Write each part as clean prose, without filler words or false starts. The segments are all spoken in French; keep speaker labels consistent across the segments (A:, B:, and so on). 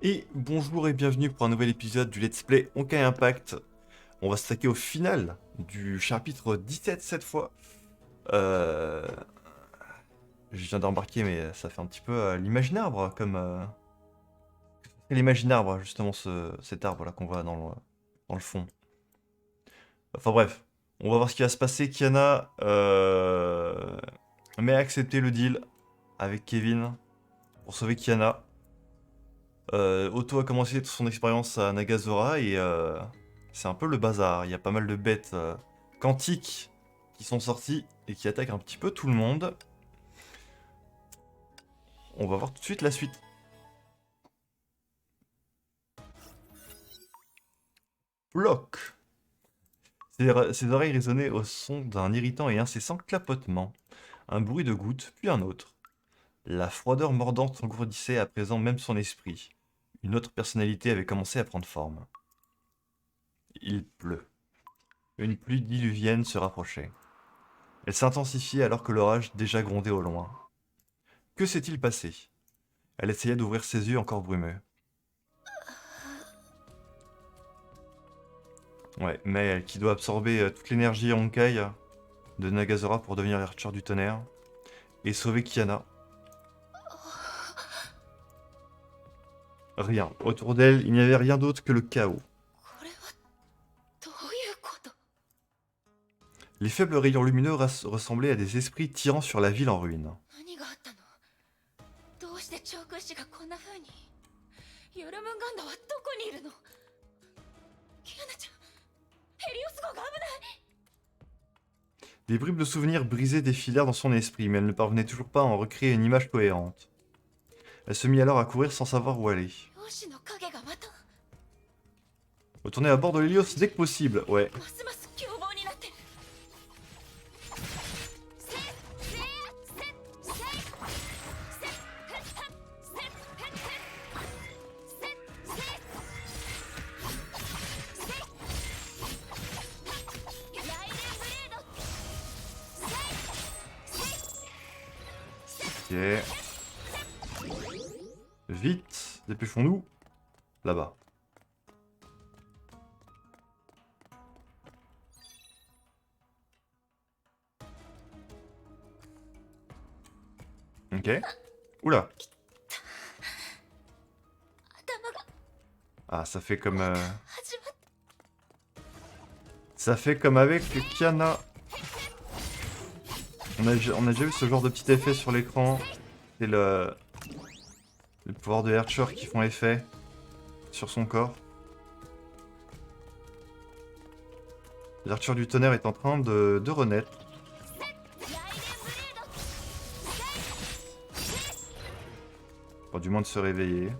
A: Et bonjour et bienvenue pour un nouvel épisode du Let's Play Honkai Impact. On va s'attaquer au final du chapitre 17 cette fois. Euh... Je viens de remarquer, mais ça fait un petit peu l'Imaginarbre, comme... C'est l'Imaginarbre, justement, cet arbre-là qu'on voit dans le fond. Enfin bref, on va voir ce qui va se passer. Kiana a accepté le deal avec Kevin pour sauver Kiana. Otto a commencé son expérience à Nagazora et c'est un peu le bazar. Il y a pas mal de bêtes quantiques qui sont sorties et qui attaquent un petit peu tout le monde. On va voir tout de suite la suite. Bloc. Ses oreilles résonnaient au son d'un irritant et incessant clapotement. Un bruit de gouttes, puis un autre. La froideur mordante engourdissait à présent même son esprit. Une autre personnalité avait commencé à prendre forme. Il pleut. Une pluie diluvienne se rapprochait. Elle s'intensifiait alors que l'orage déjà grondait au loin. Que s'est-il passé? Elle essaya d'ouvrir ses yeux encore brumeux. Ouais, mais elle qui doit absorber toute l'énergie Honkai de Nagazora pour devenir l'archer du tonnerre et sauver Kiana. Rien. Autour d'elle, il n'y avait rien d'autre que le chaos. Les faibles rayons lumineux ressemblaient à des esprits tirant sur la ville en ruine. Des bribes de souvenirs brisés défilèrent dans son esprit, mais elle ne parvenait toujours pas à en recréer une image cohérente. Elle se mit alors à courir sans savoir où aller. Retourner à bord de l'Hélios dès que possible, ouais. Ok. Vite, dépêchons-nous. Là-bas. Ok. Oula. Ah, ça fait comme... Ça fait comme avec Kiana. On a déjà vu ce genre de petit effet sur l'écran. C'est le pouvoir de Archer qui font effet sur son corps. L'archer du tonnerre est en train de renaître. Enfin, du moins de se réveiller.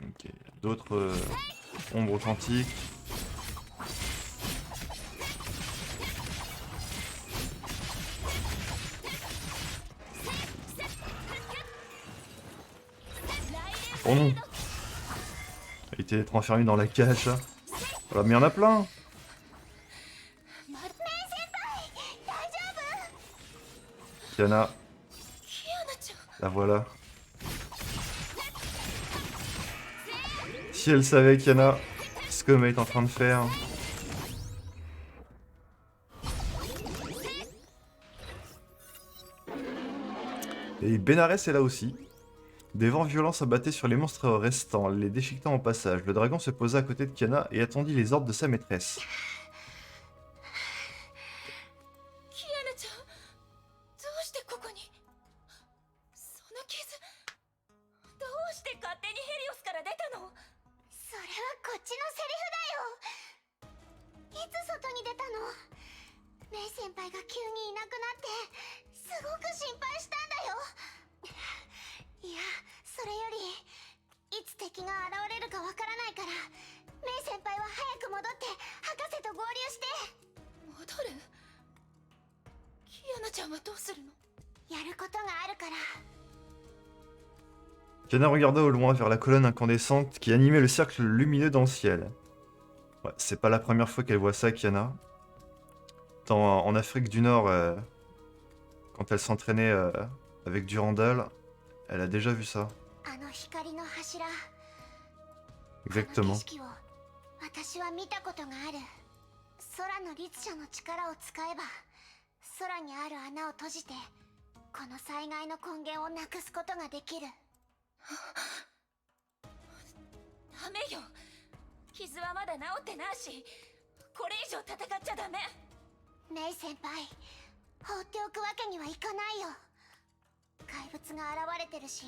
A: Ok, d'autres ombres quantiques. Oh non! Il était être enfermé dans la cage. Voilà, mais il y en a plein! Kiana. La voilà. Si elle savait, Kiana, ce que Mei est en train de faire. Et Benares est là aussi. Des vents violents s'abattaient sur les monstres restants, les déchiquetant au passage. Le dragon se posa à côté de Kiana et attendit les ordres de sa maîtresse. Kiana regarda au loin vers la colonne incandescente qui animait le cercle lumineux dans le ciel. Ouais, c'est pas la première fois qu'elle voit ça, Kiana. En Afrique du Nord, quand elle s'entraînait avec Durandal, elle a déjà vu ça.
B: あの光の柱、あの景
A: Exactement.
B: 色を私は見たことがある。空の律者の力を使えば空にある穴を閉じてこの災害の根源をなくすことができる。
C: ダメよ。傷はまだ治ってないし、これ以上戦っちゃダメ。
B: メイ先輩、放っておくわけにはいかないよ。怪物が現れてるし、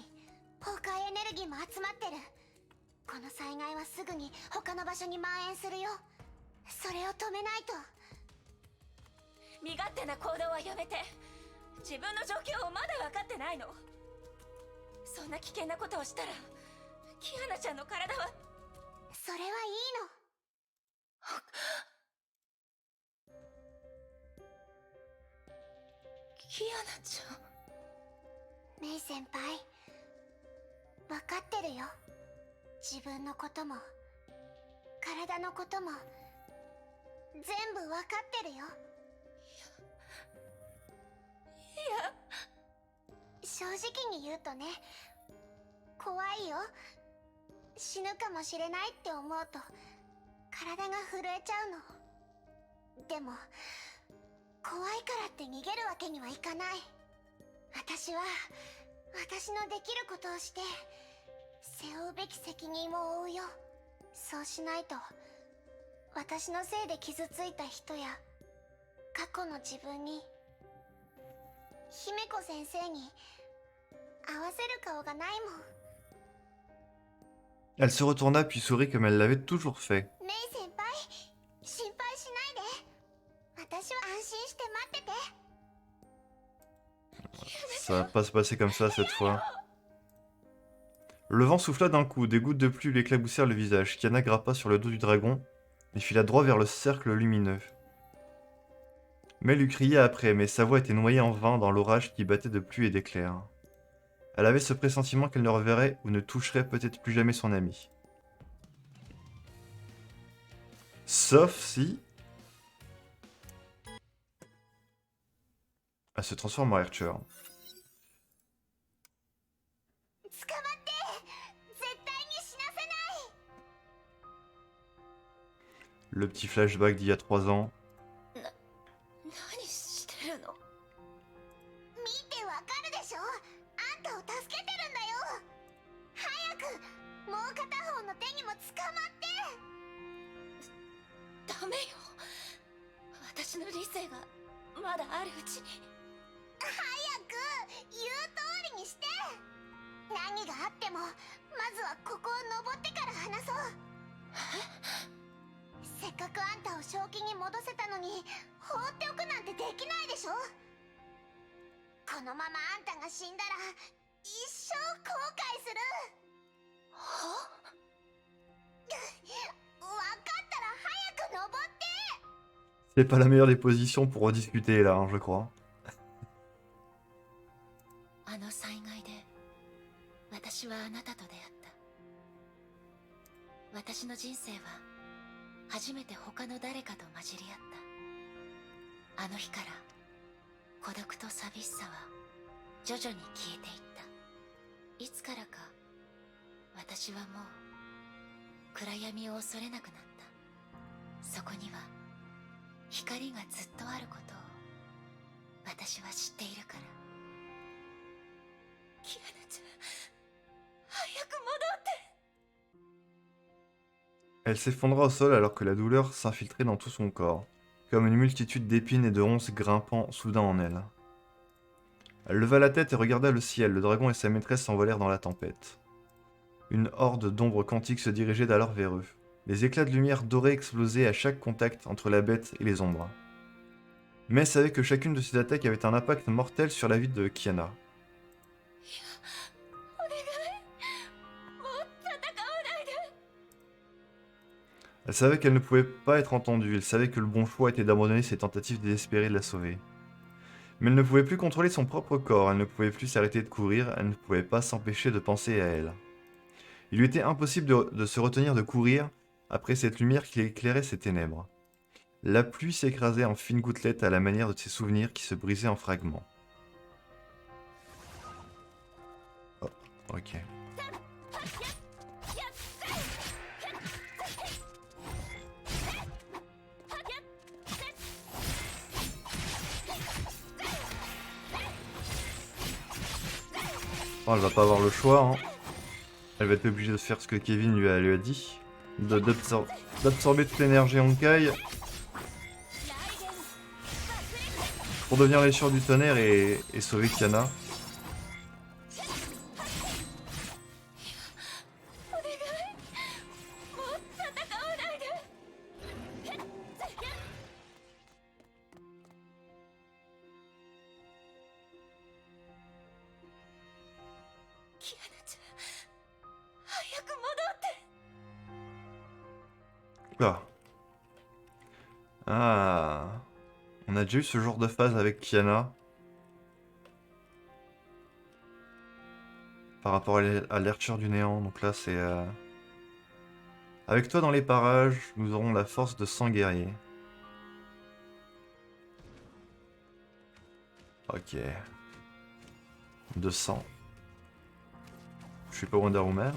B: 崩壊エネルギーも集まってる。この災害はすぐに他の場所に蔓延するよ。それを止めないと。
C: 身勝手な行動はやめて。自分の状況をまだ分かってないの。そんな危険なことをしたらキアナちゃんの体は。
B: それはいいの。
C: キアナちゃん。
B: メイ先輩、分かってるよ。自分のことも体のことも全部分かってるよ。
C: いや、
B: 正直に言うとね、怖いよ。死ぬかもしれないって思うと体が震えちゃうの。でも怖いからって逃げるわけにはいかない。私は私のできることをして背負うべき責任を負うよ。そうしないと私のせいで傷ついた人や過去の自分に、姫子先生に合わせる顔がないもん。
A: Elle se retourna puis sourit comme elle l'avait toujours fait.
B: メイ先輩、心配しないで。私は安心して待ってて。
A: Ça va pas se passer comme ça cette fois. Le vent souffla d'un coup, des gouttes de pluie lui éclaboussèrent le visage. Kiana grappa sur le dos du dragon et fila droit vers le cercle lumineux. Mel lui criait après, mais sa voix était noyée en vain dans l'orage qui battait de pluie et d'éclairs. Elle avait ce pressentiment qu'elle ne reverrait ou ne toucherait peut-être plus jamais son ami. Sauf si... elle se transforme en Archer.
B: 捕まって絶対に死なせない。
A: Le petit flashback d'il y a 3 ans.
C: 何してるの。
B: 見てわかるでしょ。あんたを助けてるんだよ。早くもう片方の手にも捕まって。
C: ダメよ。私の理性がまだあるうちに。
B: 早く言う通りにして。何があってもまずはここを登ってから話そう。せっかくあんたを正気に戻せたのに放っておくなんてできないでしょ。このままあんたが死んだら一生後悔する。
C: は？
B: わかったら早く登って。
A: C'est pas la meilleure des positions pour rediscuter là, hein, je crois.
C: あの災害で私はあなたと出会った。私の人生は初めて他の誰かと混じり合った。あの日から孤独と寂しさは徐々に消えていった。いつからか私はもう暗闇を恐れなくなった。そこには光がずっとあることを私は知っているから。キアナちゃん、早く戻って。
A: Elle s'effondra au sol alors que la douleur s'infiltrait dans tout son corps, comme une multitude d'épines et de ronces grimpant soudain en elle. Elle leva la tête et regarda le ciel, le dragon et sa maîtresse s'envolèrent dans la tempête. Une horde d'ombres quantiques se dirigeait d'alors vers eux. Les éclats de lumière dorée explosaient à chaque contact entre la bête et les ombres. Mais savait que chacune de ces attaques avait un impact mortel sur la vie de Kiana.
C: お願い、もう戦わないで。
A: Elle savait qu'elle ne pouvait pas être entendue, elle savait que le bon choix était d'abandonner ses tentatives désespérées de la sauver. Mais elle ne pouvait plus contrôler son propre corps, elle ne pouvait plus s'arrêter de courir, elle ne pouvait pas s'empêcher de penser à elle. Il lui était impossible de se retenir de courir, après cette lumière qui éclairait ces ténèbres. La pluie s'écrasait en fines gouttelettes à la manière de ses souvenirs qui se brisaient en fragments. Oh, ok. Bon, elle va pas avoir le choix, hein. Elle va être obligée de faire ce que Kevin lui a dit. D'absorber toute l'énergie Honkai pour devenir l'échelon du tonnerre et sauver Kiana. Oula. Ah. On a déjà eu ce genre de phase avec Kiana. Par rapport à l'Archer du néant. Donc là, c'est... Avec toi dans les parages, nous aurons la force de 100 guerriers. Ok. 200. Je suis pas Wonder Woman.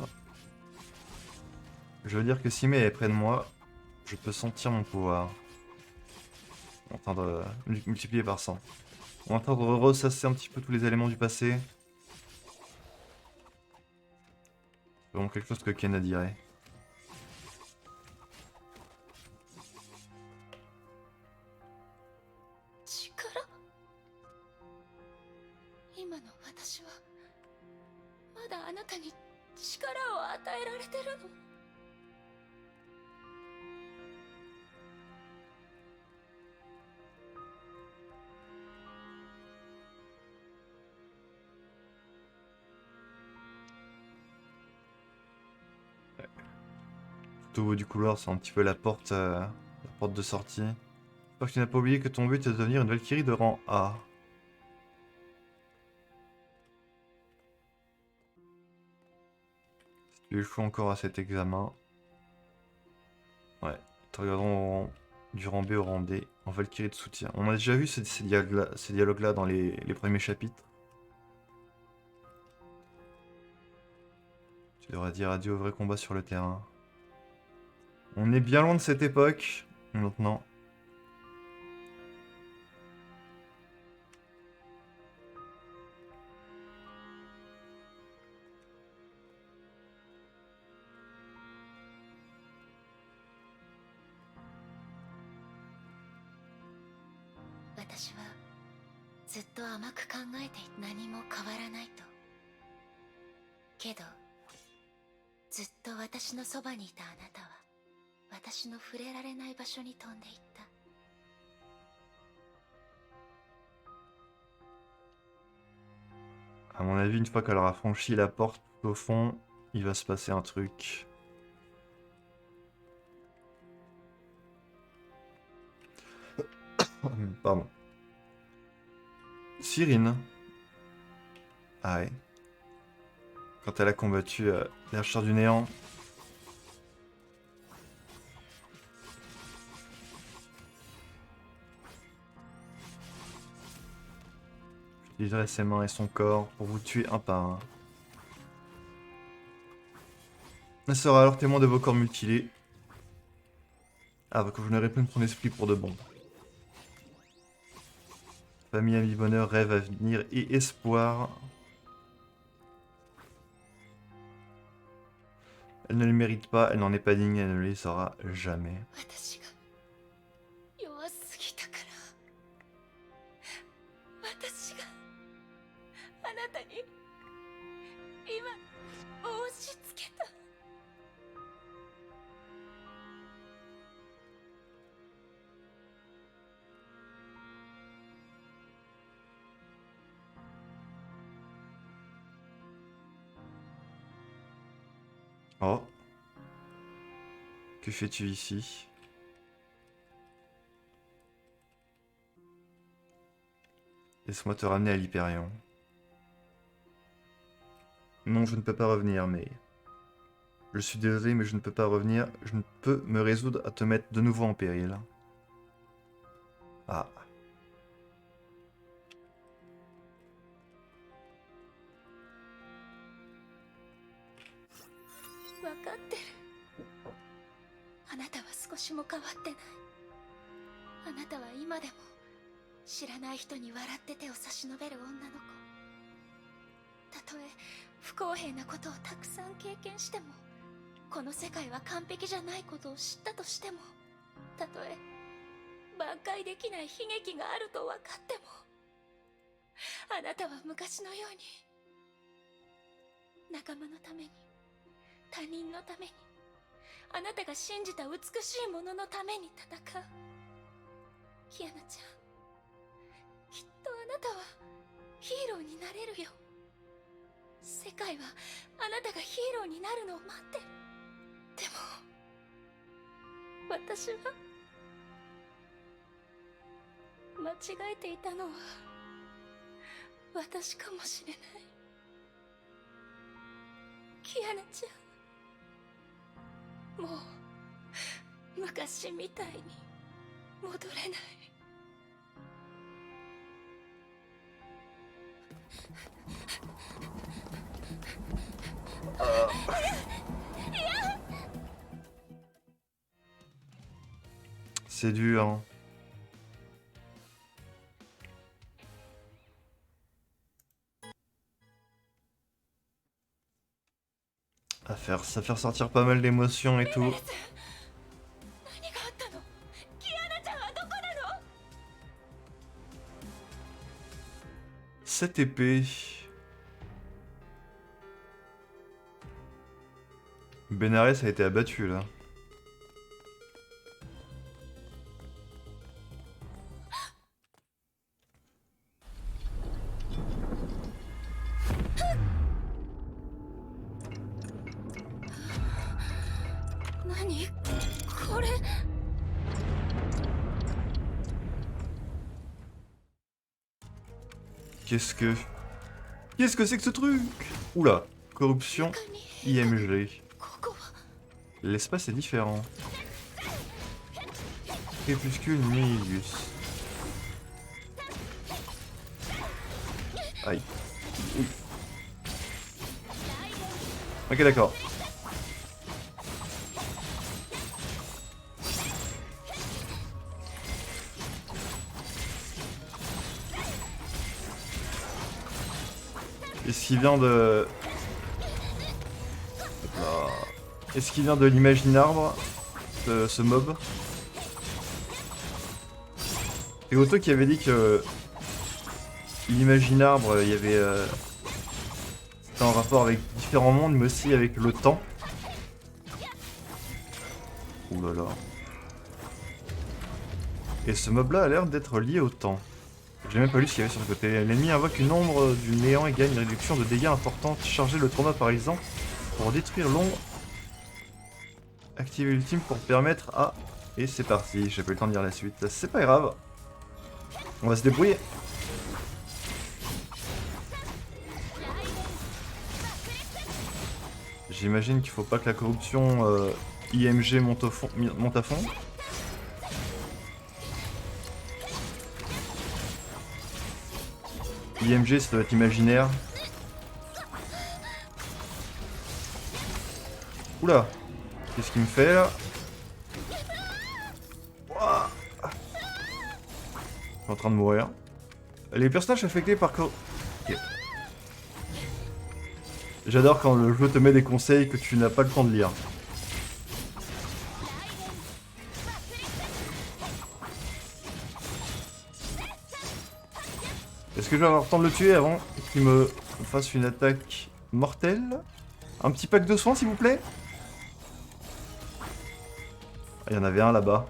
A: Je veux dire que si Mei est près de moi, je peux sentir mon pouvoir. On est en train de multiplier par 100. On est en train de ressasser un petit peu tous les éléments du passé. C'est vraiment quelque chose que Kenna dirait. Tout au bout du couloir, c'est un petit peu la porte de sortie. J'espère que tu n'as pas oublié que ton but est de devenir une Valkyrie de rang A. Si tu échoues encore à cet examen... Ouais, te regarderons du rang B au rang D en Valkyrie de soutien. On a déjà vu ces dialogues-là dans les premiers chapitres. Tu devras dire adieu au vrai combat sur le terrain. On est bien loin de cette époque, maintenant. À mon avis, une fois qu'elle aura franchi la porte au fond, il va se passer un truc. Pardon. Cyrine. Ah ouais. Quand elle a combattu l'Archer du néant. J'utiliserai ses mains et son corps pour vous tuer un par un. Elle sera alors témoin de vos corps mutilés. Avant que vous n'aurez plus son esprit pour de bon. Famille, amis, bonheur, rêve, avenir et espoir. Elle ne le mérite pas, elle n'en est pas digne, elle ne les aura jamais. Oh. Que fais-tu ici? Laisse-moi te ramener à l'Hyperion. Non, je ne peux pas revenir, mais... Je suis désolé, mais je ne peux pas revenir. Je ne peux me résoudre à te mettre de nouveau en péril. Ah.
C: 分かってる。あなたは少しも変わってない。あなたは今でも知らない人に笑って手を差し伸べる女の子。たとえ不公平なことをたくさん経験しても、この世界は完璧じゃないことを知ったとしても、たとえ挽回できない悲劇があると分かっても、あなたは昔のように仲間のために、他人のために、あなたが信じた美しいもののために戦う。キアナちゃん、きっとあなたはヒーローになれるよ。世界はあなたがヒーローになるのを待ってる。でも私は間違えていたのは私かもしれない。キアナちゃん、もう昔みたいに戻れない。
A: C'est dur, hein. Ça fait ressortir pas mal d'émotions et tout.
C: 何があったの？キアナちゃんはどこなの
A: Cette épée. Benares a été abattu là. Qu'est-ce que c'est que ce truc? Oula, corruption, IMG. L'espace est différent. Crépuscule Milius. Aïe. Oui. Ok, d'accord. Est-ce qu'il vient de... Est-ce qu'il vient de l'Imagine-Arbre, ce mob? C'est Otto qui avait dit que... L'Imagine-Arbre, il y avait... C'était en rapport avec différents mondes, mais aussi avec le temps. Ouh là là. Et ce mob-là a l'air d'être lié au temps. J'ai même pas lu ce qu'il y avait sur le côté. L'ennemi invoque une ombre du néant et gagne une réduction de dégâts importante. Chargez le tournoi par exemple pour détruire l'ombre. Activez l'ultime pour permettre à... Et c'est parti, j'ai pas eu le temps de lire la suite. C'est pas grave. On va se débrouiller. J'imagine qu'il faut pas que la corruption IMG monte à fond. IMG, ça doit être imaginaire. Oula, qu'est-ce qu'il me fait là? Ouah. Je suis en train de mourir. Les personnages affectés par... Okay. J'adore quand le jeu te met des conseils que tu n'as pas le temps de lire. Est-ce que je vais avoir le temps de le tuer avant qu'il me fasse une attaque mortelle? Un petit pack de soins s'il vous plaît? Ah, il y en avait un là-bas.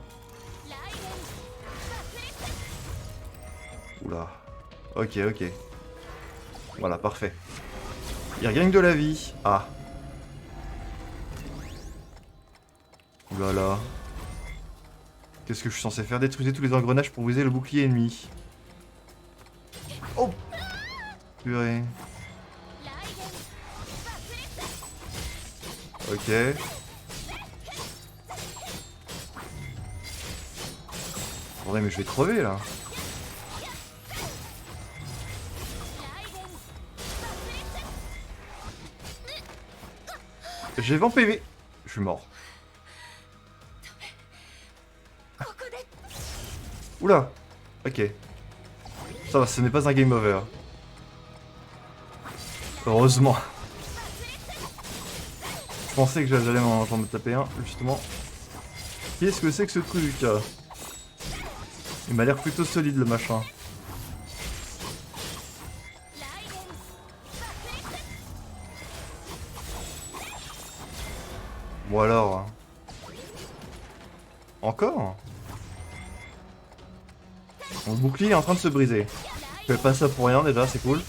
A: Oula. Ok, ok. Voilà, parfait. Il regagne de la vie. Ah. Oulala. Qu'est-ce que je suis censé faire? Détruisez tous les engrenages pour briser le bouclier ennemi. Oh purée. Ok. Ouais, mais je vais crever là. J'ai 20 PV. Je suis mort.
C: ここで
A: Oula. Ok. Ça va, ce n'est pas un game over. Heureusement. Je pensais que j'allais m'en me taper un, justement. Qu'est-ce que c'est que ce truc? Il m'a l'air plutôt solide le machin. Bon alors. Encore? Mon bouclier est en train de se briser. Je fais pas ça pour rien déjà, c'est cool.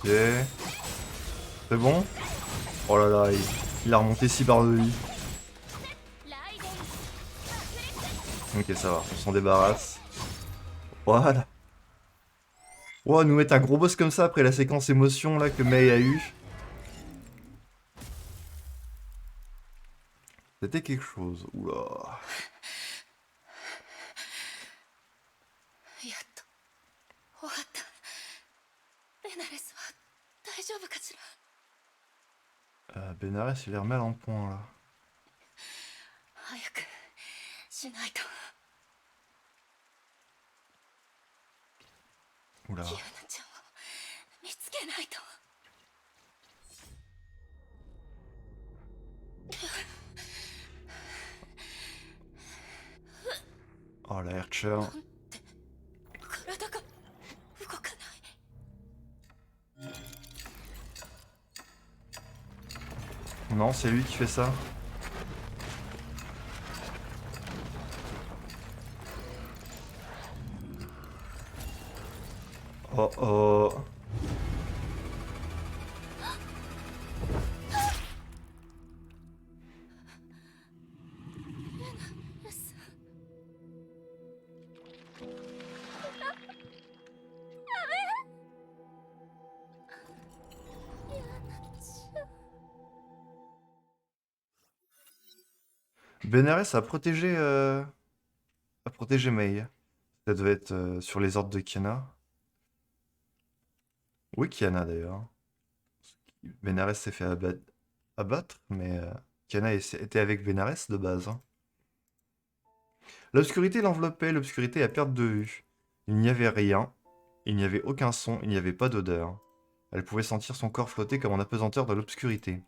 A: Ok. C'est bon? Oh là là, il a remonté 6 barres de vie. Ok, ça va, on s'en débarrasse. Voilà. Wow, nous mettre un gros boss comme ça après la séquence émotion là que Mei a eu. C'était quelque chose. Oula.
C: やっと終わったベナレスは大丈夫かしら
A: Benares, il a l'air mal en point là.
C: 早くしないと
A: Oula.
C: キアナちゃんを見つけないと
A: Oh la Archer.
C: 体が動かない
A: Non, c'est lui qui fait ça. Oh oh. Benares a protégé Mei. Ça devait être sur les ordres de Kiana. Oui, Kiana d'ailleurs. Benares s'est fait abattre, mais Kiana était avec Benares de base, hein. L'obscurité l'enveloppait, l'obscurité à perte de vue. Il n'y avait rien, il n'y avait aucun son, il n'y avait pas d'odeur. Elle pouvait sentir son corps flotter comme en apesanteur dans l'obscurité.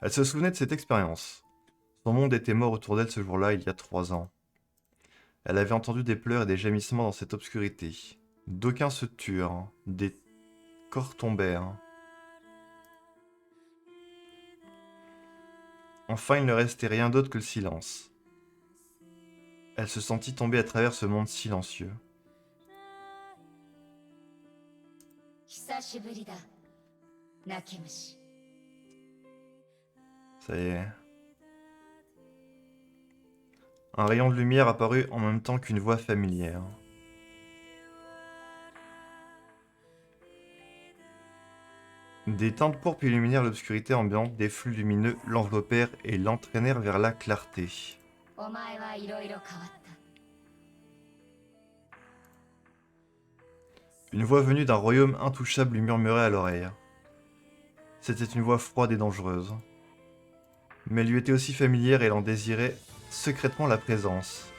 A: Elle se souvenait de cette expérience. Son monde était mort autour d'elle ce jour-là, il y a 3 ans. Elle avait entendu des pleurs et des gémissements dans cette obscurité. D'aucuns se turent, des corps tombèrent. Enfin, il ne restait rien d'autre que le silence. Elle se sentit tomber à travers ce monde silencieux.
C: 久しぶりだ泣き虫
A: Ça y est. Un rayon de lumière apparut en même temps qu'une voix familière. Des teintes pourpres illuminèrent l'obscurité ambiante, des flux lumineux l'enveloppèrent et l'entraînèrent vers la clarté.
C: お前はいろいろ変わった
A: Une voix venue d'un royaume intouchable lui murmurait à l'oreille. C'était une voix froide et dangereuse. Mais elle lui était aussi familière et elle en désirait secrètement la présence.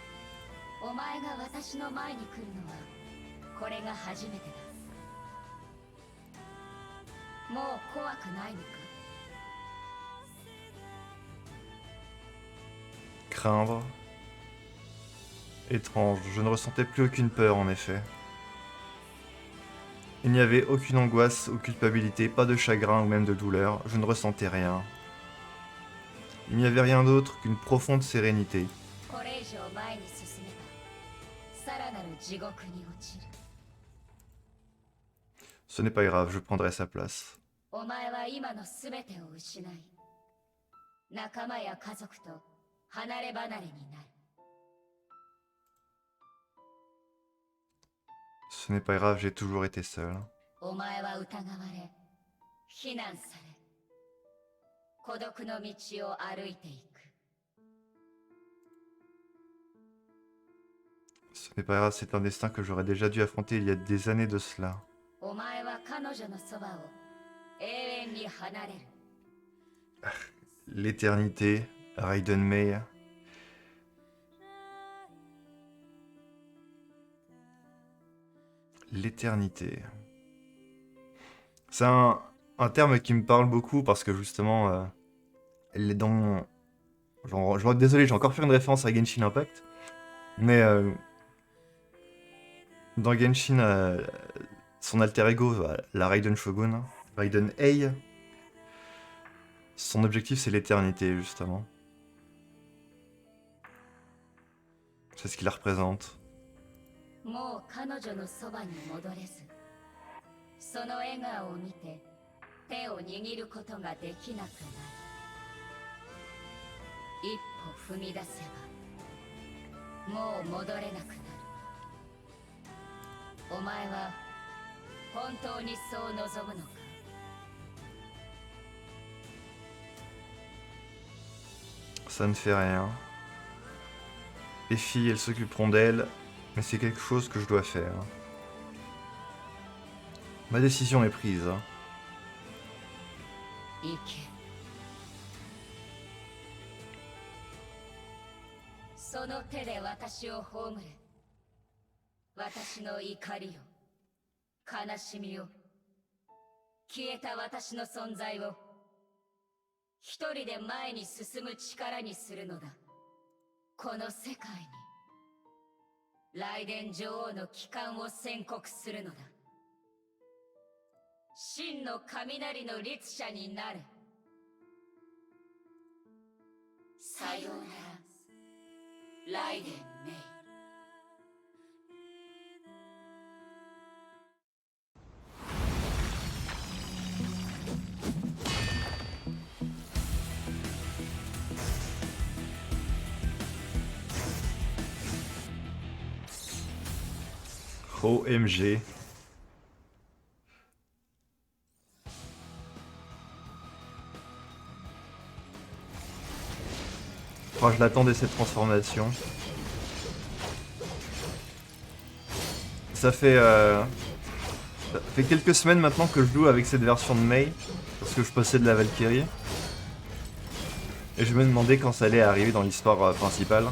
C: お前が私の前に来るのはこれが初めてだもう怖くないのか
A: Craindre. Étrange, je ne ressentais plus aucune peur en effet. Il n'y avait aucune angoisse ou culpabilité, pas de chagrin ou même de douleur, je ne ressentais rien. Il n'y avait rien d'autre qu'une profonde sérénité.
C: これ以上前に進めばさらなる地獄に落ちる
A: Ce n'est pas grave, je prendrai sa place.
C: お前は今の全てを失い仲間や家族と離れ離れになる
A: Ce n'est pas grave, j'ai toujours été seul.
C: お前は疑われ、非難され、孤独の道を歩いていく。
A: Ce n'est pas grave, c'est un destin que j'aurais déjà dû affronter il y a des années de cela.
C: お前は彼女のそばを永遠に離れる。
A: L'éternité, Raiden Mei. L'éternité. C'est un terme qui me parle beaucoup parce que justement, elle est dans... désolé, j'ai encore fait une référence à Genshin Impact. Mais dans Genshin, son alter ego, la Raiden Shogun, Raiden Ei, son objectif c'est l'éternité justement. C'est ce qu'il la représente.
C: もう彼女のそばに戻れず、その笑顔を見て手を握ることができなくなる。一歩踏み出せばもう戻れなくなる。お前は本当にそう望むのか。
A: Ça ne fait rien. Les filles, elles s'occuperont d'elles, mais c'est quelque chose que je dois faire. Ma décision est prise.
C: 行け。その手で私を葬れ。私の怒りを、悲しみを、消えた私の存在を一人で前に進む力にするのだ。この世界に雷電女王の帰還を宣告するのだ。真の雷の律者になれ。さようなら、ライデン・メイ。
A: OMG. Oh, je l'attendais cette transformation. Ça fait quelques semaines maintenant que je joue avec cette version de Mei, parce que je possède la Valkyrie. Et je me demandais quand ça allait arriver dans l'histoire principale.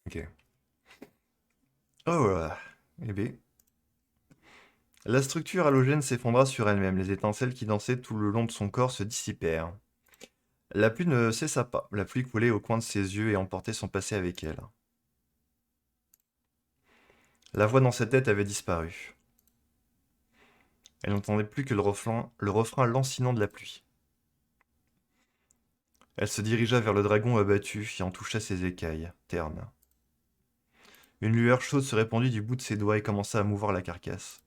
A: Ok. Oh, eh bien. La structure halogène s'effondra sur elle-même, les étincelles qui dansaient tout le long de son corps se dissipèrent. La pluie ne cessa pas, la pluie coulait au coin de ses yeux et emportait son passé avec elle. La voix dans sa tête avait disparu. Elle n'entendait plus que le refrain lancinant de la pluie. Elle se dirigea vers le dragon abattu qui en toucha ses écailles, ternes. Une lueur chaude se répandit du bout de ses doigts et commença à mouvoir la carcasse.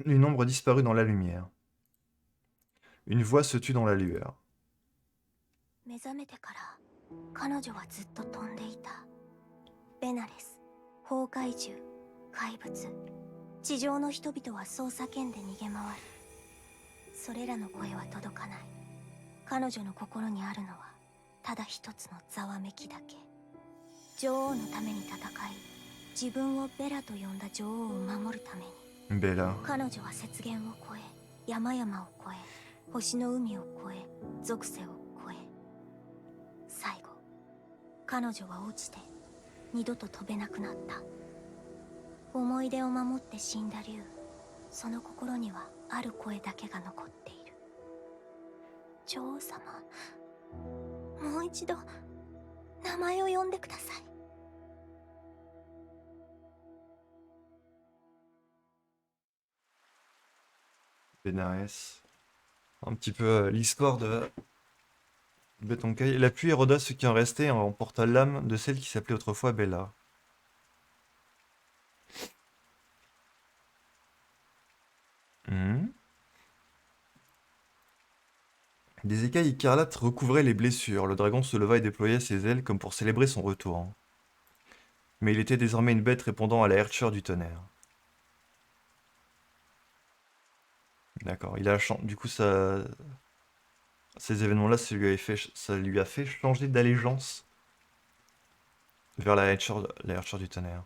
A: Une ombre disparut dans la lumière. Une voix se tut dans la lueur.
B: 目覚めてから彼女はずっと飛んでいた。ベナレス、崩壊獣、怪物、地上の人々はそう叫んで逃げ回る。それらの声は届かない。彼女の心にあるのはただ一つのざわめきだけ。女王のために戦い、自分をベラと呼んだ女王を守るために。
A: ベラ。
B: 彼女は雪原を越え、山々を越え、星の海を越え、属性を越え、最後彼女は落ちて二度と飛べなくなった。思い出を守って死んだ竜、その心にはある声だけが残っている。女王様、もう一度名前を呼んでください。
A: Benares. Un petit peu l'histoire de Betonkai. La pluie éroda ce qui en restait et emporta l'âme de celle qui s'appelait autrefois Bella. Des écailles écarlates recouvraient les blessures. Le dragon se leva et déploya ses ailes comme pour célébrer son retour. Mais il était désormais une bête répondant à la herscheur du tonnerre. D'accord, il a du coup ces événements-là, ça lui a fait changer d'allégeance vers la herscheur du tonnerre.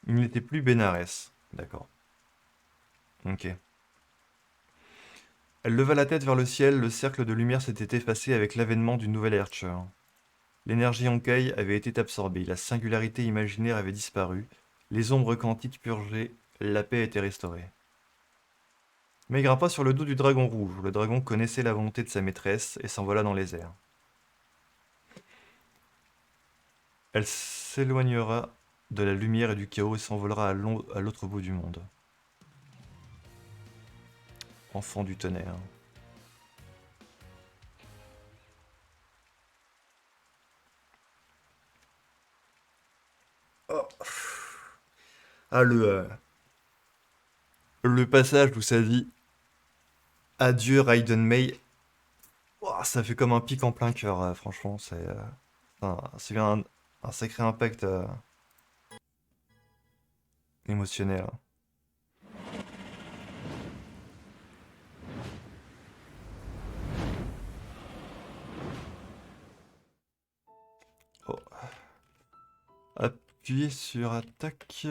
A: Il n'était plus Bénarès. D'accord. Ok. Elle leva la tête vers le ciel, le cercle de lumière s'était effacé avec l'avènement d'une nouvelle Herrscher. L'énergie Honkai avait été absorbée, la singularité imaginaire avait disparu, les ombres quantiques purgées, la paix était restaurée. Mais il grimpa sur le dos du dragon rouge. Le dragon connaissait la volonté de sa maîtresse et s'envola dans les airs. Elle s'éloignera de la lumière et du chaos et s'envolera à l'autre bout du monde. Enfant du tonnerre. Oh. Ah, le passage où ça dit Adieu Raiden May. Ouah, ça fait comme un pic en plein cœur, franchement. C'est un sacré impact émotionnel. Oh. Appuyez sur attaque.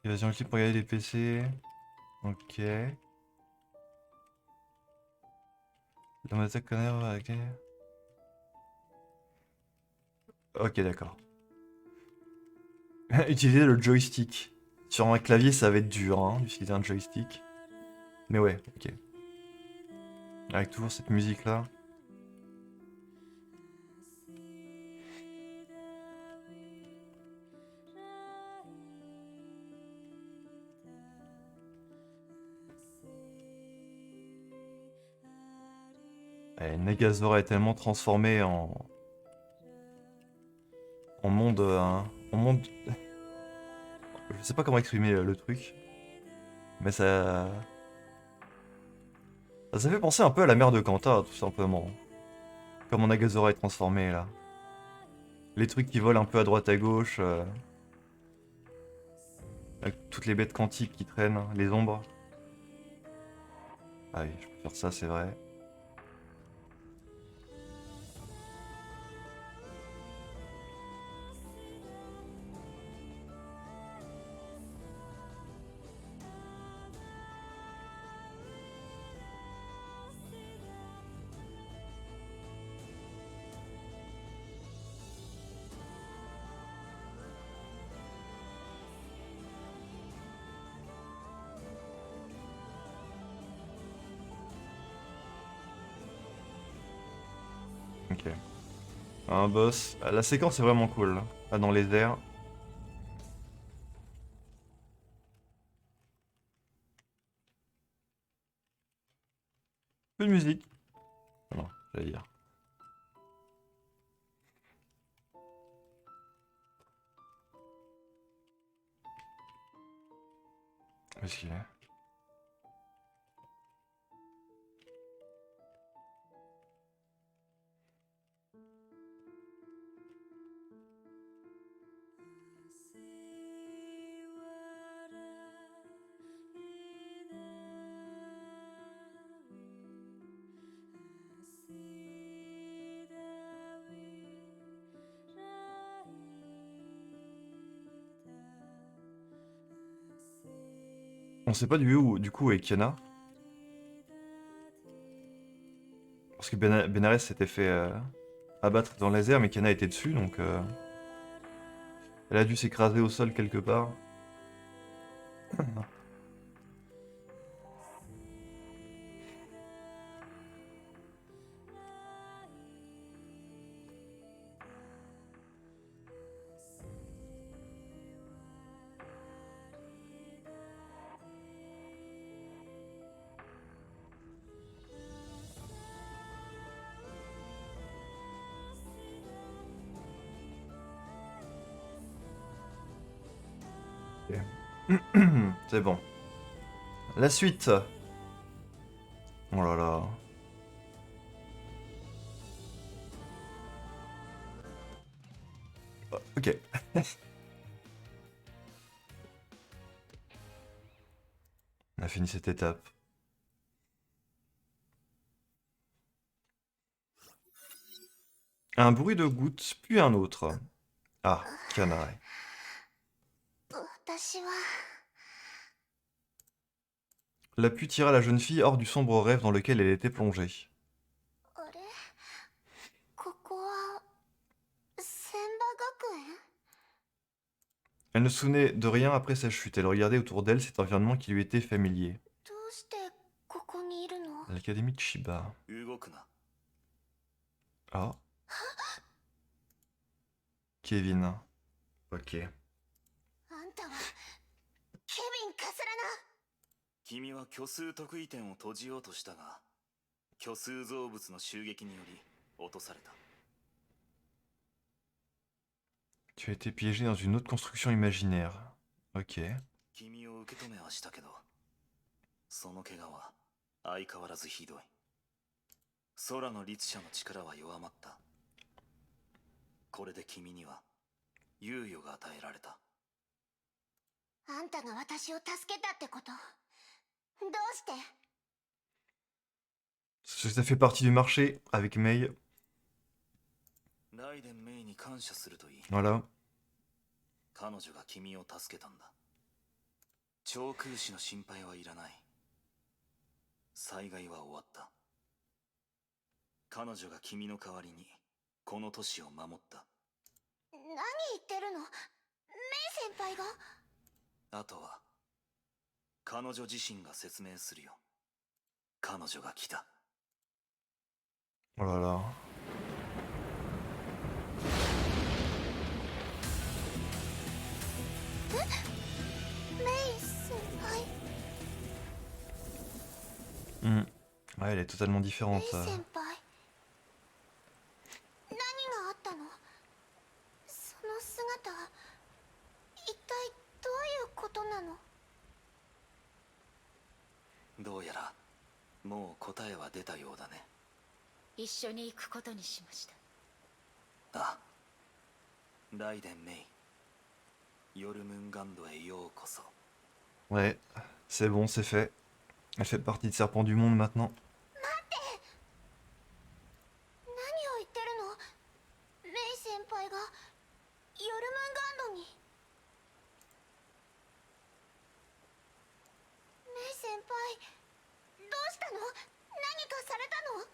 A: Évasion ultime pour regarder les PC. Ok. Dans attaque connard. Ok. Ok, d'accord. Utiliser le joystick. Sur un clavier, ça va être dur, hein, d'utiliser un joystick. Mais ouais, ok. Avec toujours cette musique-là. Nagazora est tellement transformé en monde... en monde... Je sais pas comment exprimer le truc. Mais ça fait penser un peu à la mère de Kanta, tout simplement. Comment Nagazora est transformé, là. Les trucs qui volent un peu à droite à gauche. Avec toutes les bêtes quantiques qui traînent, les ombres. Ah oui, je peux faire ça, c'est vrai. Ok. Un boss. La séquence est vraiment cool, là. Là, dans les airs. Peu de musique. Ah non, j'allais dire. Où est-ce qu'il est? On sait pas du coup, où est Kiana. Parce que Benares s'était fait abattre dans les airs, mais Kiana était dessus, donc... elle a dû s'écraser au sol quelque part. Ok. C'est bon. La suite. Oh là là. Ok. On a fini cette étape. Un bruit de gouttes, puis un autre. Ah, Kianarai.
B: 私は
A: La pluie tira la jeune fille hors du sombre rêve dans lequel elle était plongée.
B: あれここは千葉学園
A: Elle ne se souvenait de rien après sa chute. Elle regardait autour d'elle cet environnement qui lui était familier.
B: どうしてここにいるの
A: L'Académie de Shiba.
D: 動くな。
A: Ah. Kevin. Ok.
B: あんたはケビン・カスラナ
D: 君は虚数特異点を閉じようとしたが、虚数造物の襲撃により落とされた。
A: Tu as été piégé dans une autre construction imaginaire. Ok.
D: 君を受け止めはしたけど、その怪我は相変わらずひどい。空の律者の力は弱まった。これで君には猶予が与えられた。
B: あんたが私を助けたってことどうして
A: Ça fait partie du marché avec Mei.
D: ライデン・メイに感謝するといい。
A: Voilà.
D: 彼女が君を助けたんだ。超空士の心配はいらない。災害は終わった。彼女が君の代わりにこの都市を守った。
B: 何言ってるのメイ先輩が
D: あとは彼女自身が説明するよ。彼女が来た。
A: Oh là là. Ouais, elle est totalement
B: メイ
A: différente.
B: 先輩何があったのその姿一体どういうことなの
D: どうやらもう答えは出たようだね。
C: 一緒に行くことにしました。
D: あ、ライデン・メイ、ヨルムンガンドへようこそ。
A: Ouais, c'est bon, c'est fait. Elle fait partie de Serpent du Monde maintenant.
B: 何を言ってるのメイ先輩がヨルムンガンドにメイ先輩どうしたの何かされたの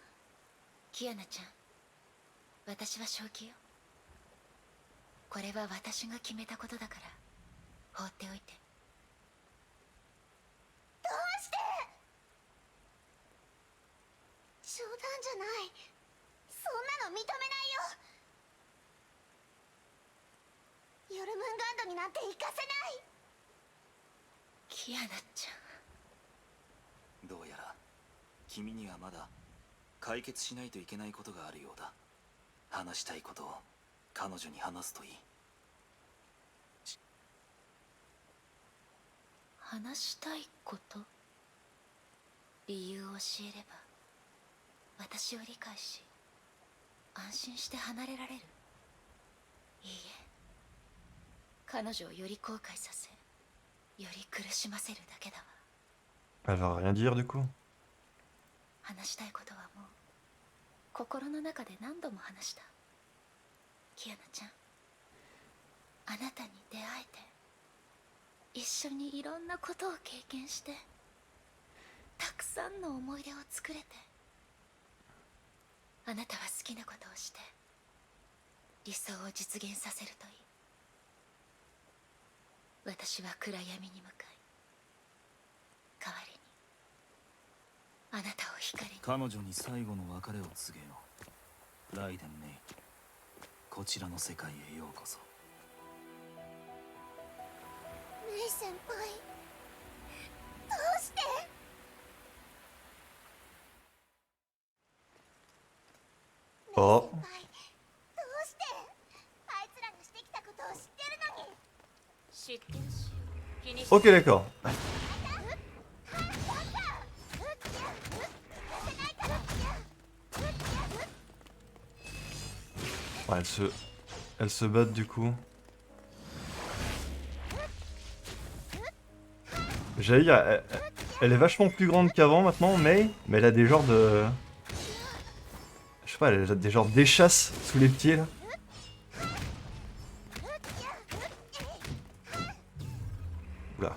C: キアナちゃん、私は正気よ。これは私が決めたことだから放っておいて。
B: どうして冗談じゃないそんなの認めないよヨルムンガンドになんて行かせない
C: キアナちゃん、
D: どうやら君にはまだ解決しないといけないことがあるようだ。話したいことを彼女に話すといい。
C: 話したいこと？理由を教えれば私を理解し安心して離れられる。いいえ、彼女をより後悔させより苦しませるだけだわ。
A: Elle va rien dire du coup.
C: 話したいことはもう心の中で何度も話した。キアナちゃん、あなたに出会えて一緒にいろんなことを経験してたくさんの思い出を作れて、あなたは好きなことをして理想を実現させるといい。私は暗闇に向かい代わりにあなたを光に。
D: 彼女に最後の別れを告げよう。ライデン・メイ、こちらの世界へようこそ。
B: メイ先輩どうしてメイ
A: Oh.
B: 先輩どうしてあいつらがしてきたことを知ってるのに
C: 知ってるし気にし
A: Ok, d'accord. Ouais, elles se battent du coup. J'allais dire, elle est vachement plus grande qu'avant maintenant, mais elle a des genres de... Je sais pas, elle a des genres d'échasses sous les pieds là. Oula.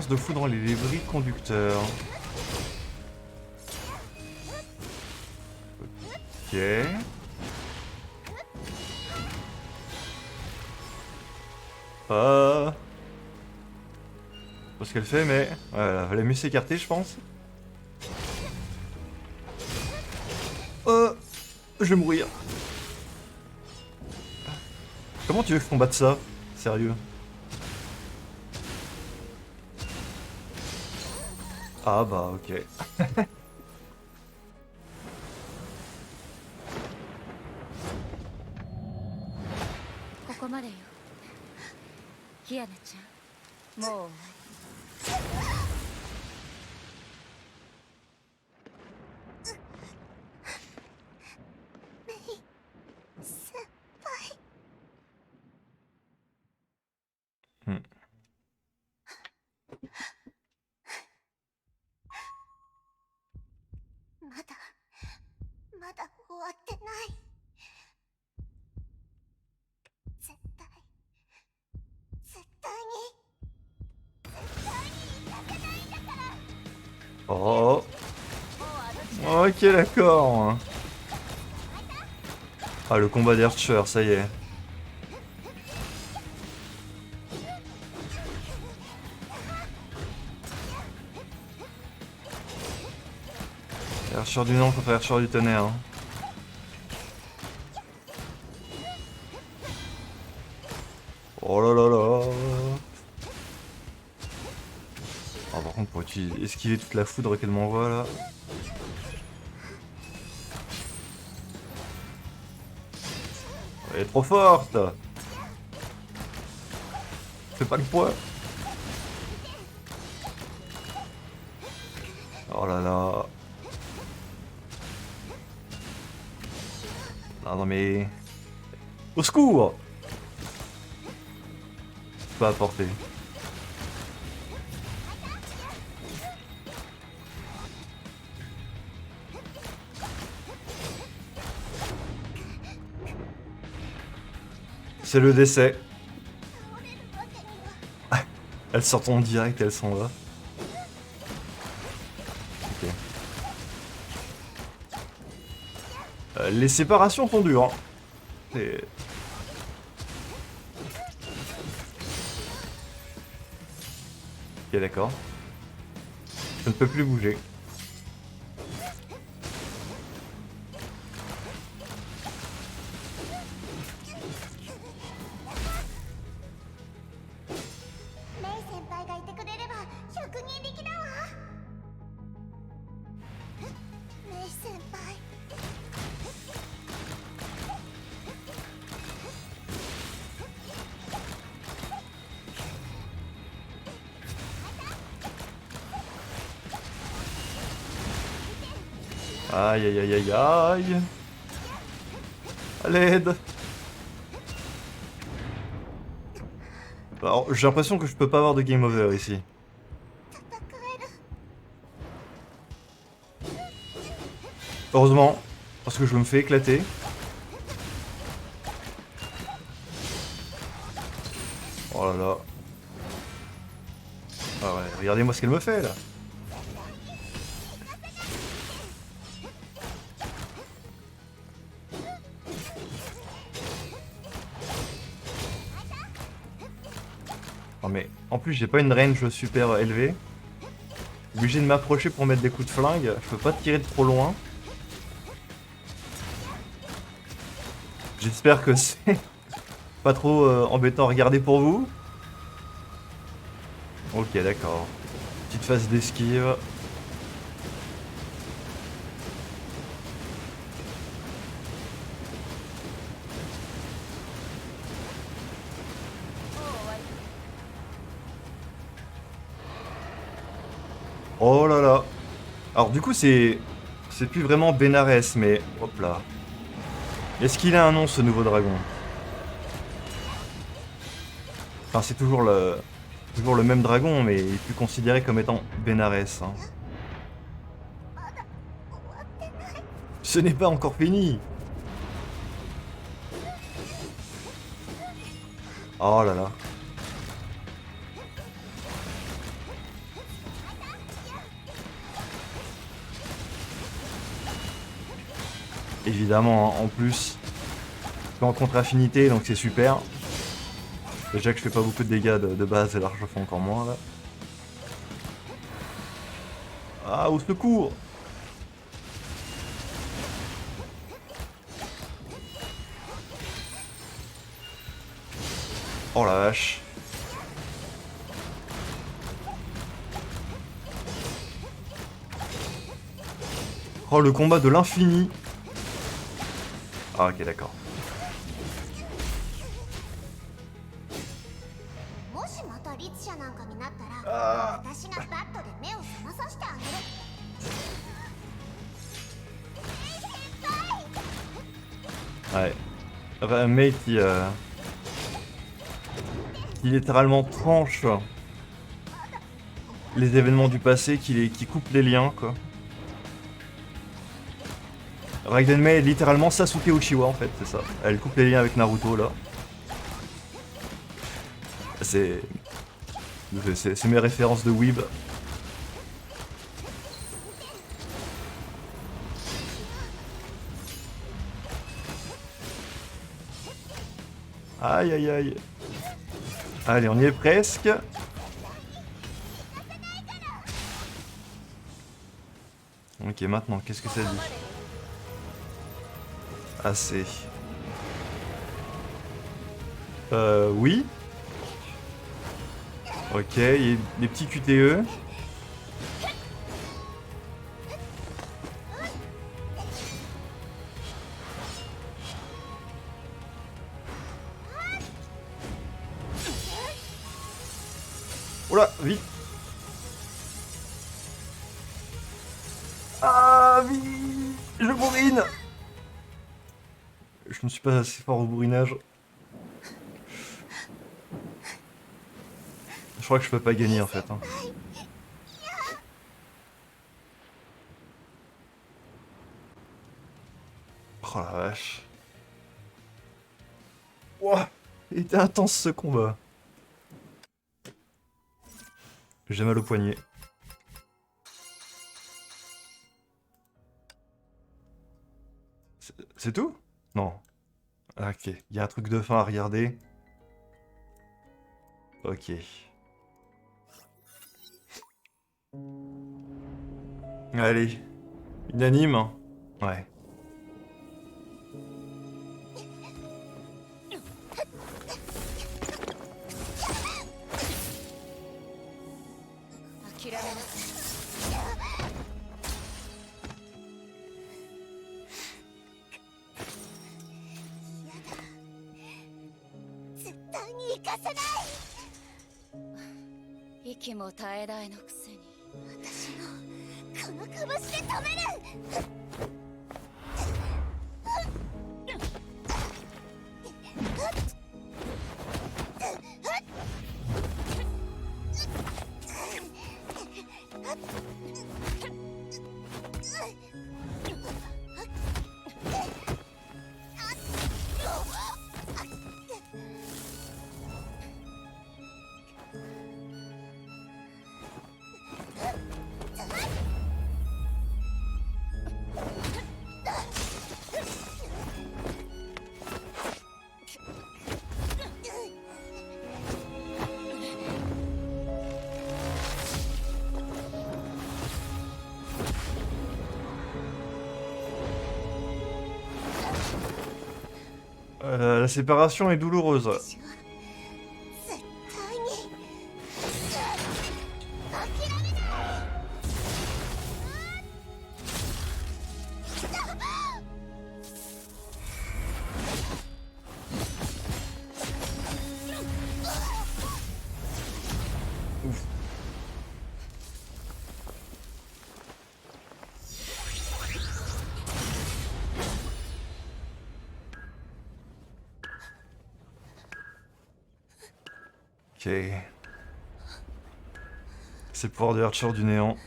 A: De foudre les débris conducteurs. Ok. Pas ce qu'elle fait, mais voilà, elle a mieux s'écarter, je pense. Je vais mourir. Comment tu veux que je combatte ça? Sérieux? Ah bah ok.
C: ここまでよ。キアナちゃん、もう終わり。
A: Hmm.
B: まだ終わってない。絶対にさせないんだから。
A: Oh. Ok, d'accord. Ah, le combat des Archers, ça y est. Archer du Nord contre Archer du Tonnerre. Hein. Oh là là là. Ah, par contre, pour esquiver toute la foudre qu'elle m'envoie là. Elle est trop forte. Fais pas le poids. Oh là là. Non mais... Au secours. Pas à portée. C'est le décès. Elles sortent en direct, elles sont là. Ok. Les séparations sont dures. Hein. Ok, d'accord. Je ne peux plus bouger. Aïe aïe aïe aïe aïe. À l'aide. Alors j'ai l'impression que je peux pas avoir de game over ici. Heureusement, parce que je me fais éclater. Oh là là. Ah ouais, regardez-moi ce qu'elle me fait là. En plus, j'ai pas une range super élevée. Obligé de m'approcher pour mettre des coups de flingue. Je peux pas tirer de trop loin. J'espère que c'est pas trop embêtant à regarder pour vous. Ok, d'accord. Petite phase d'esquive. Oh là là. Alors du coup c'est plus vraiment Benares, mais hop là. Est-ce qu'il a un nom ce nouveau dragon? Enfin c'est toujours le même dragon, mais il est plus considéré comme étant Benares. Hein. Ce n'est pas encore fini. Oh là là. Évidemment, hein, en plus, je suis en contre-affinité, donc c'est super. Déjà que je fais pas beaucoup de dégâts de base, et là je fais encore moins là. Ah, au secours! Oh la vache. Oh, le combat de l'infini. Ah, ok, d'accord.
B: もしまた律者なんかになったら私がバットで目を覚まさせてあげる。
A: Ouais. Enfin, un mec qui littéralement tranche les événements du passé, qui coupe les liens, quoi. Raiden Mei est littéralement Sasuke Uchiwa, en fait, c'est ça. Elle coupe les liens avec Naruto, là. C'est mes références de weeb. Aïe aïe aïe. Allez, on y est presque. Ok, maintenant, qu'est-ce que ça dit? Assez. Oui. Ok, il y a des petits QTE. Oula, vite. Ah, vite. Je bourrine. Je ne suis pas assez fort au bourrinage. Je crois que je peux pas gagner en fait. Hein. Oh la vache. Ouah, il était intense ce combat. J'ai mal au poignet. C'est tout? Non. Ah, ok, il y a un truc de fin à regarder. Ok. Allez. Unanime, hein. Ouais.
C: 息も絶え絶えのくせに。
B: 私のこの拳で止める。
A: La séparation est douloureuse.
B: 私は絶対に諦めない。
A: Ouf. Ok. C'est le pouvoir de Archer du néant.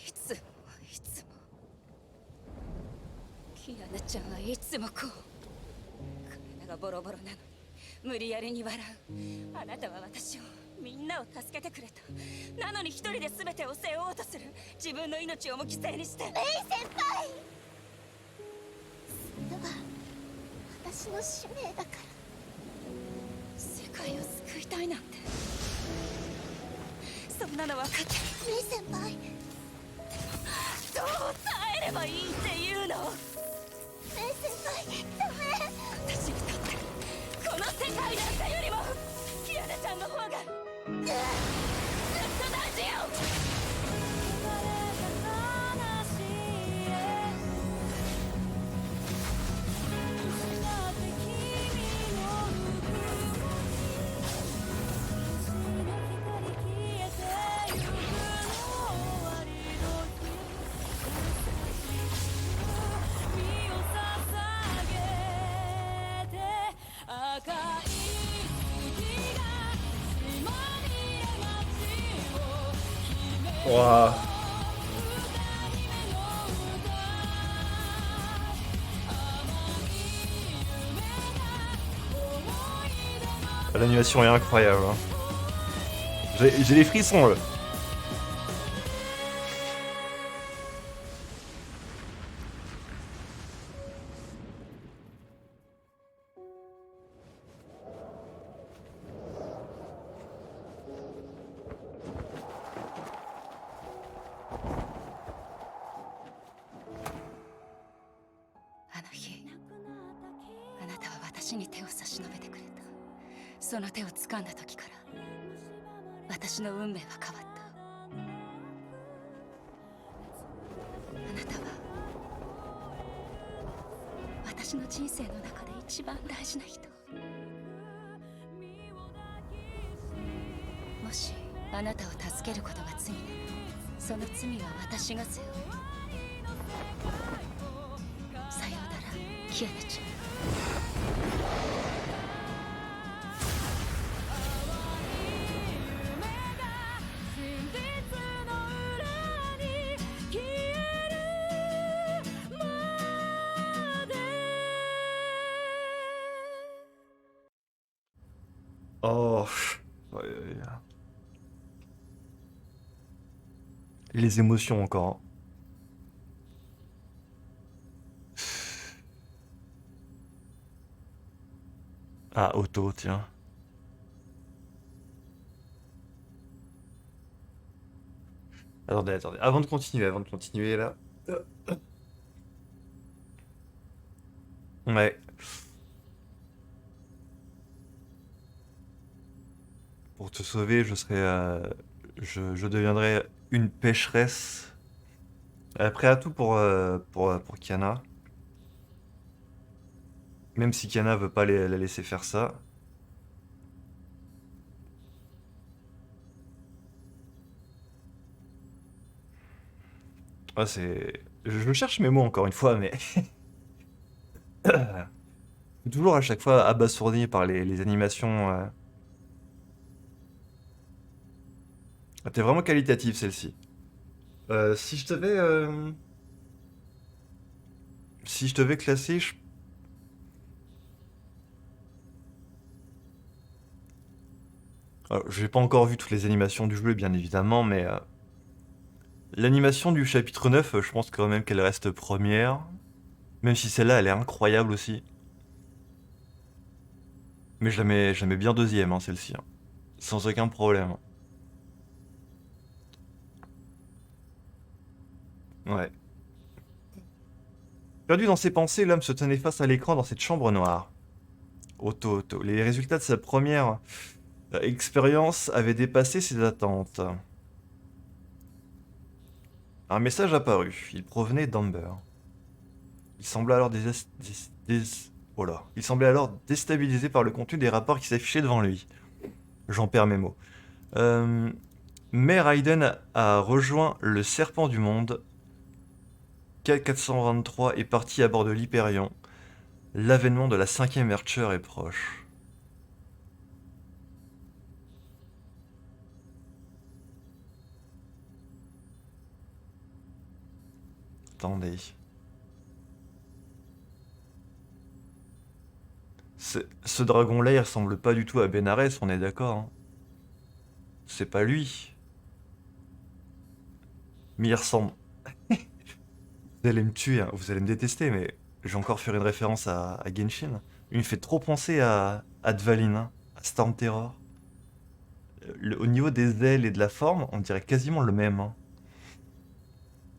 C: いつもいつもキアナちゃんはいつもこう体がボロボロなのに無理やりに笑う。あなたは私をみんなを助けてくれた。なのに一人で全てを背負おうとする。自分の命をも犠牲にして。
B: レイ先輩、それは私の使命だから。
C: 世界を救いたいなんてそんなの分かってる。
B: レイ先輩、
C: どう耐えればいいっていうの。
B: レイ先輩、ダメ。
C: 私にとってこの世界なんかよりもキアナちゃんの方がずっと大事よ。
A: Waouh. L'animation est incroyable. Hein. J'ai les frissons là.
C: あなたは私に手を差し伸べてくれた。その手を掴んだ時から私の運命は変わった。あなたは私の人生の中で一番大事な人。もしあなたを助けることが罪ならその罪は私が背負う。さようならキアナちゃん。
A: Oh. Les émotions encore. Ah, Otto, tiens. Attendez, attendez. Avant de continuer là. Ouais. Pour te sauver, je serai, je deviendrai une pécheresse. Prêt à tout pour Kiana. Même si Kiana veut pas la laisser faire ça. Ah, c'est... Je cherche mes mots encore une fois, mais... Toujours à chaque fois abasourdi par les animations. Ah, t'es vraiment qualitative celle-ci. Si je devais... Si je devais classer... Alors, j'ai pas encore vu toutes les animations du jeu, bien évidemment, mais... L'animation du chapitre 9, je pense quand même qu'elle reste première. Même si celle-là, elle est incroyable aussi. Mais je la mets bien deuxième, hein, celle-ci. Hein. Sans aucun problème. Ouais. Perdu dans ses pensées, l'homme se tenait face à l'écran dans cette chambre noire. Auto. Les résultats de sa première expérience avaient dépassé ses attentes. Un message apparut. Il provenait d'Amber. Il semblait alors oh là. Il semblait alors déstabilisé par le contenu des rapports qui s'affichaient devant lui. J'en perds mes mots. Mère Hayden a rejoint le Serpent du Monde. K423 est parti à bord de l'Hyperion. L'avènement de la 5e Archer est proche. Attendez. Ce dragon-là, il ressemble pas du tout à Benares, on est d'accord. Hein. C'est pas lui. Mais il ressemble. Vous allez me tuer, hein, vous allez me détester, mais j'ai encore fait une référence à Genshin. Il me fait trop penser à Dvalin, hein, à Storm Terror. Au niveau des ailes et de la forme, on dirait quasiment le même. Hein.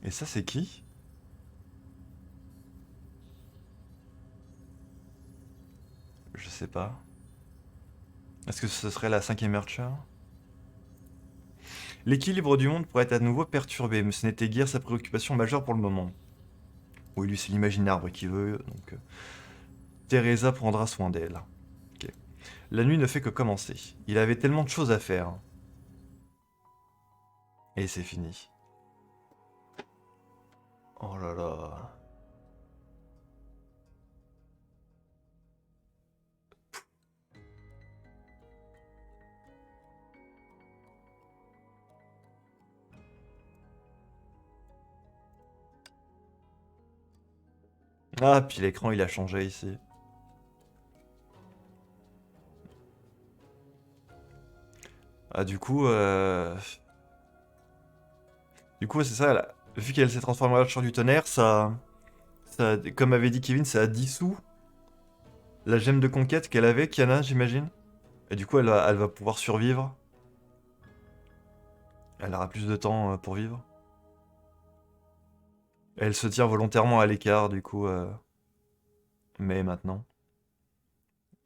A: Et ça, c'est qui? Je sais pas. Est-ce que ce serait la 5e Archer? L'équilibre du monde pourrait être à nouveau perturbé, mais ce n'était guère sa préoccupation majeure pour le moment. Oui, lui, c'est l'imaginaire qui veut, donc... Teresa prendra soin d'elle. Ok. La nuit ne fait que commencer. Il avait tellement de choses à faire. Et c'est fini. Oh là là... Ah, puis l'écran il a changé ici. Ah, du coup, c'est ça, là. Vu qu'elle s'est transformée en Archer du tonnerre, comme avait dit Kevin, ça a dissous la gemme de conquête qu'elle avait, Kiana, j'imagine. Et du coup, elle va pouvoir survivre. Elle aura plus de temps pour vivre. Elle se tire volontairement à l'écart, du coup. Mais maintenant,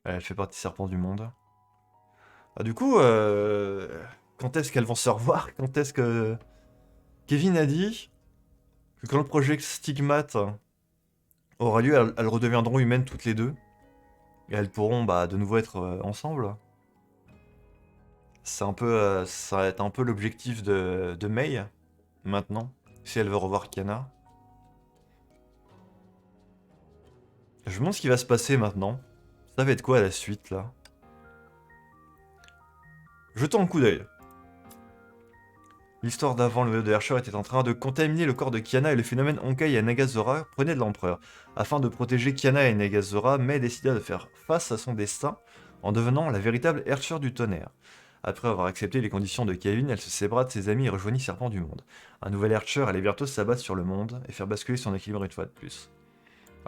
A: elle fait partie des serpents du monde. Ah, du coup, quand est-ce qu'elles vont se revoir? Quand est-ce que... Kevin a dit que quand le projet Stigmate aura lieu, elles redeviendront humaines toutes les deux. Et elles pourront de nouveau être ensemble. C'est un peu, ça va être un peu l'objectif de Mei, maintenant, si elle veut revoir Kiana. Je me demande ce qui va se passer maintenant. Ça va être quoi la suite, là? Jetons un coup d'œil. L'histoire d'avant le de Herrscher était en train de contaminer le corps de Kiana et le phénomène Honkai et Nagazora prenait de l'ampleur. Afin de protéger Kiana et Nagazora, Mei décida de faire face à son destin en devenant la véritable Herrscher du tonnerre. Après avoir accepté les conditions de Kevin, elle se sépara de ses amis et rejoignit Serpent du Monde. Un nouvel Herrscher allait bientôt s'abattre sur le monde et faire basculer son équilibre une fois de plus.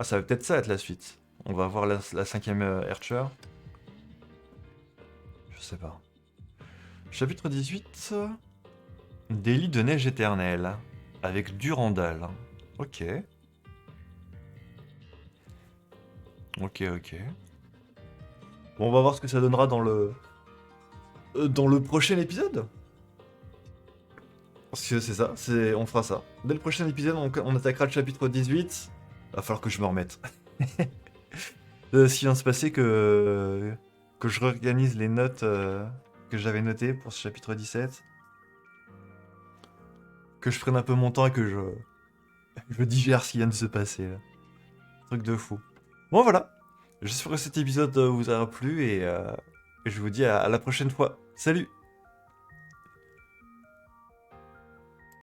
A: Ah, ça va peut-être ça être la suite. On va voir la 5e Herrscher. Je sais pas. Chapitre 18. Délit de neige éternelle. Avec Durandal. Ok. Ok. Bon, on va voir ce que ça donnera dans le prochain épisode. Parce que c'est ça, on fera ça. Dès le prochain épisode, on attaquera le chapitre 18. Va falloir que je me remette. Ce qui vient de se passer que je réorganise les notes que j'avais notées pour ce chapitre 17. Que je prenne un peu mon temps et que je digère ce qui vient de se passer. Là. Truc de fou. Bon voilà. J'espère que cet épisode vous aura plu et je vous dis à la prochaine fois. Salut!